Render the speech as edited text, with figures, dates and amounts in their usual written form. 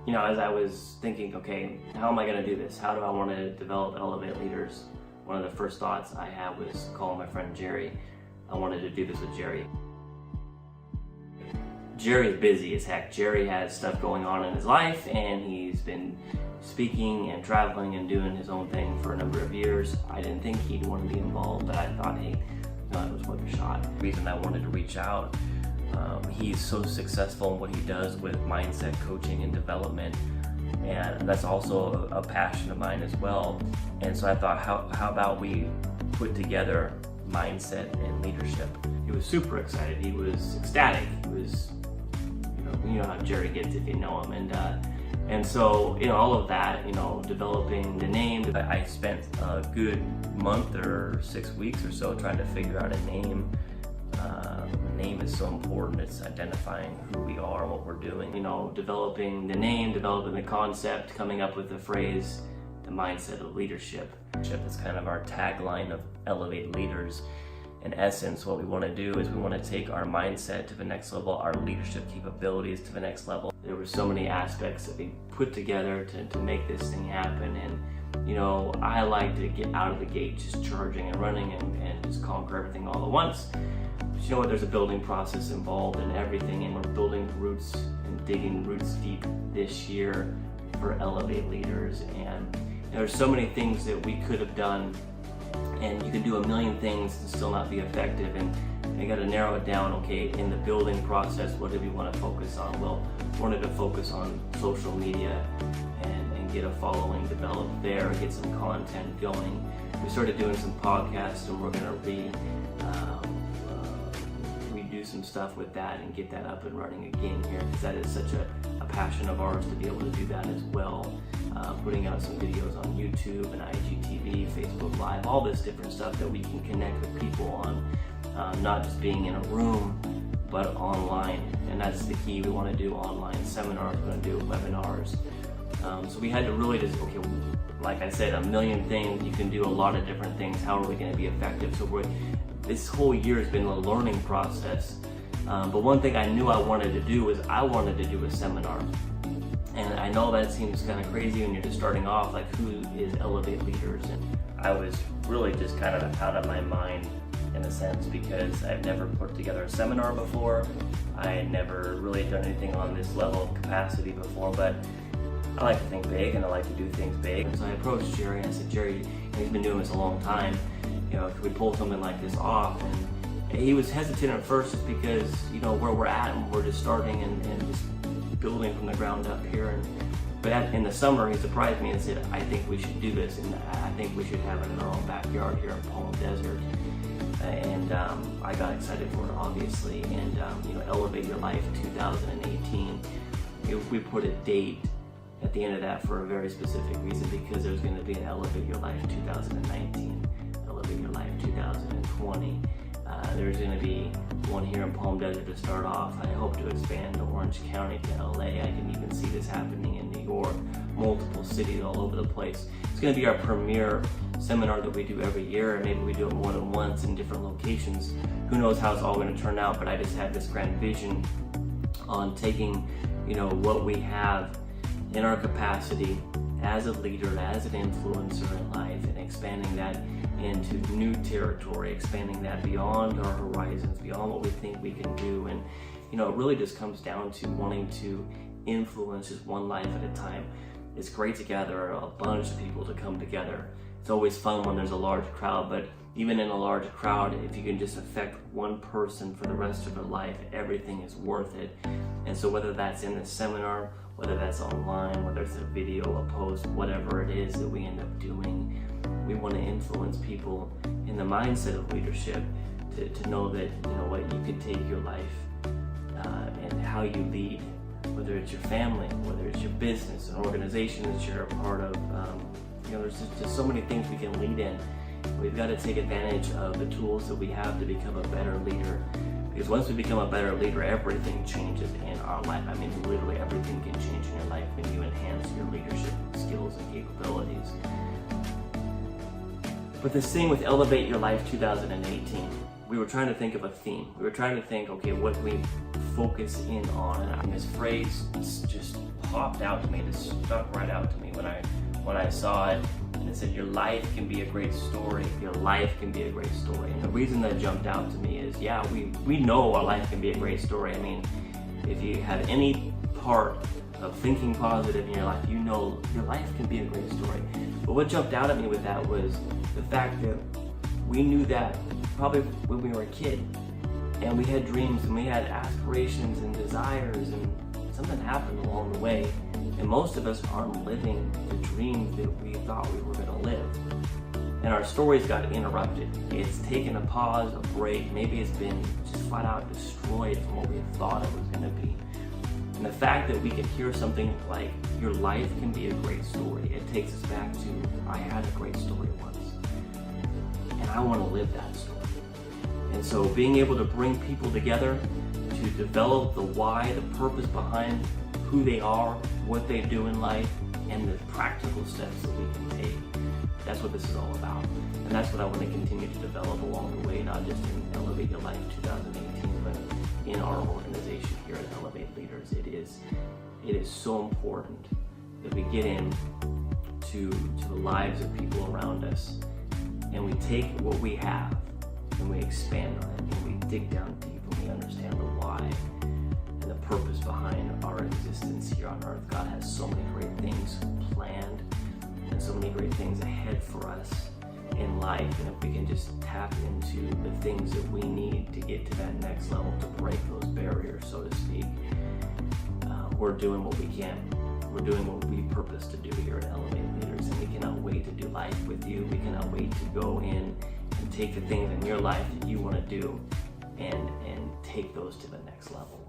As I was thinking, okay, how am I going to do this? How do I want to develop Elevate Leaders? One of the first thoughts I had was call my friend Jerry. I wanted to do this with Jerry. Jerry is busy as heck. Jerry has stuff going on in his life, and he's been speaking and traveling and doing his own thing for a number of years. I didn't think he'd want to be involved, but I thought, hey, it was worth a shot. The reason I wanted to reach out, he's so successful in what he does with mindset coaching and development, and that's also a passion of mine as well. And so I thought, how about we put together mindset and leadership? He was super excited. He was ecstatic. He was, you know how Jerry gets if you know him, and so all of that, developing the name. I spent a good month or 6 weeks or so trying to figure out a name. Name is so important. It's identifying who we are, what we're doing. Developing the name, developing the concept, coming up with the phrase, the mindset of leadership. It's kind of our tagline of Elevate Leaders. In essence, what we want to do is we want to take our mindset to the next level, our leadership capabilities to the next level. There were so many aspects that we put together to make this thing happen, and I like to get out of the gate just charging and running and just conquer everything all at once. But you know what, there's a building process involved in everything, and we're building roots and digging roots deep this year for Elevate Leaders. And there's so many things that we could have done, and you can do a million things and still not be effective, and you got to narrow it down. Okay, in the building process, what do we want to focus on? Well, we wanted to focus on social media and get a following developed there, get some content going. We started doing some podcasts, and we're going to redo some stuff with that and get that up and running again here, because that is such a passion of ours to be able to do that as well. Putting out some videos on YouTube and IGTV, Facebook Live, all this different stuff that we can connect with people on, not just being in a room, but online. And that's the key. We want to do online seminars, we want to do webinars. So we had to really just, okay, like I said, a million things. You can do a lot of different things. How are we going to be effective? So this whole year has been a learning process. But one thing I knew I wanted to do was I wanted to do a seminar. And I know that seems kind of crazy when you're just starting off, like who is Elevate Leaders? And I was really just kind of out of my mind in a sense, because I've never put together a seminar before. I had never really done anything on this level of capacity before, but I like to think big and I like to do things big. And so I approached Jerry and I said, Jerry, he's been doing this a long time, could we pull something like this off? And he was hesitant at first just because, where we're at, and we're just starting and just building from the ground up here. But in the summer, he surprised me and said, I think we should do this, and I think we should have it in our own backyard here in Palm Desert. And I got excited for it, obviously. And Elevate Your Life 2018, we put a date at the end of that for a very specific reason, because there's going to be an Elevate Your Life 2019, Elevate Your Life 2020. There's going to be one here in Palm Desert to start off. I hope to expand to Orange County, to LA. I can even see this happening in New York, multiple cities all over the place. It's going to be our premier seminar that we do every year, and maybe we do it more than once in different locations. Who knows how it's all going to turn out, but I just had this grand vision on taking, what we have in our capacity as a leader, as an influencer in life, and expanding that into new territory, expanding that beyond our horizons, beyond what we think we can do. And it really just comes down to wanting to influence just one life at a time. It's great to gather a bunch of people to come together. It's always fun when there's a large crowd, but even in a large crowd, if you can just affect one person for the rest of their life, everything is worth it. And so whether that's in the seminar, whether that's online, whether it's a video, a post, whatever it is that we end up doing, we want to influence people in the mindset of leadership to know that, you can take your life and how you lead, whether it's your family, whether it's your business, an organization that you're a part of. There's just so many things we can lead in. We've got to take advantage of the tools that we have to become a better leader. Because once we become a better leader, everything changes in our life. I mean, literally everything can change in your life when you enhance your leadership skills and capabilities. But this thing with Elevate Your Life 2018, we were trying to think of a theme. We were trying to think, okay, what we focus in on. And this phrase just popped out to me, it stuck right out to me when I saw it. And it said, your life can be a great story. Your life can be a great story. And the reason that jumped out to me is, yeah, we know our life can be a great story. I mean, if you have any part of thinking positive in your life, you know your life can be a great story. But what jumped out at me with that was the fact that we knew that probably when we were a kid, and we had dreams and we had aspirations and desires, and something happened along the way, and most of us aren't living the dreams that we thought we were going to live. And our stories got interrupted. It's taken a pause, a break. Maybe it's been just flat out destroyed from what we thought it was going to be. And the fact that we can hear something like, your life can be a great story, it takes us back to, I had a great story once, and I want to live that story. And so being able to bring people together to develop the why, the purpose behind who they are, what they do in life, and the practical steps that we can take, that's what this is all about. And that's what I want to continue to develop along the way, not just in Elevate Your Life 2018, but in our organization here at Elevate Leaders. It is so important that we get in to the lives of people around us, and we take what we have and we expand on it, and we dig down deep and we understand the why and the purpose behind our existence here on earth. God has so many great things planned and so many great things ahead for us in life, and if we can just tap into the things that we need to get to that next level, to break those barriers, so to speak, we're doing what we can. We're doing what we purpose to do here at Elevate Leaders, and we cannot wait to do life with you. We cannot wait to go in and take the things in your life that you want to do and take those to the next level.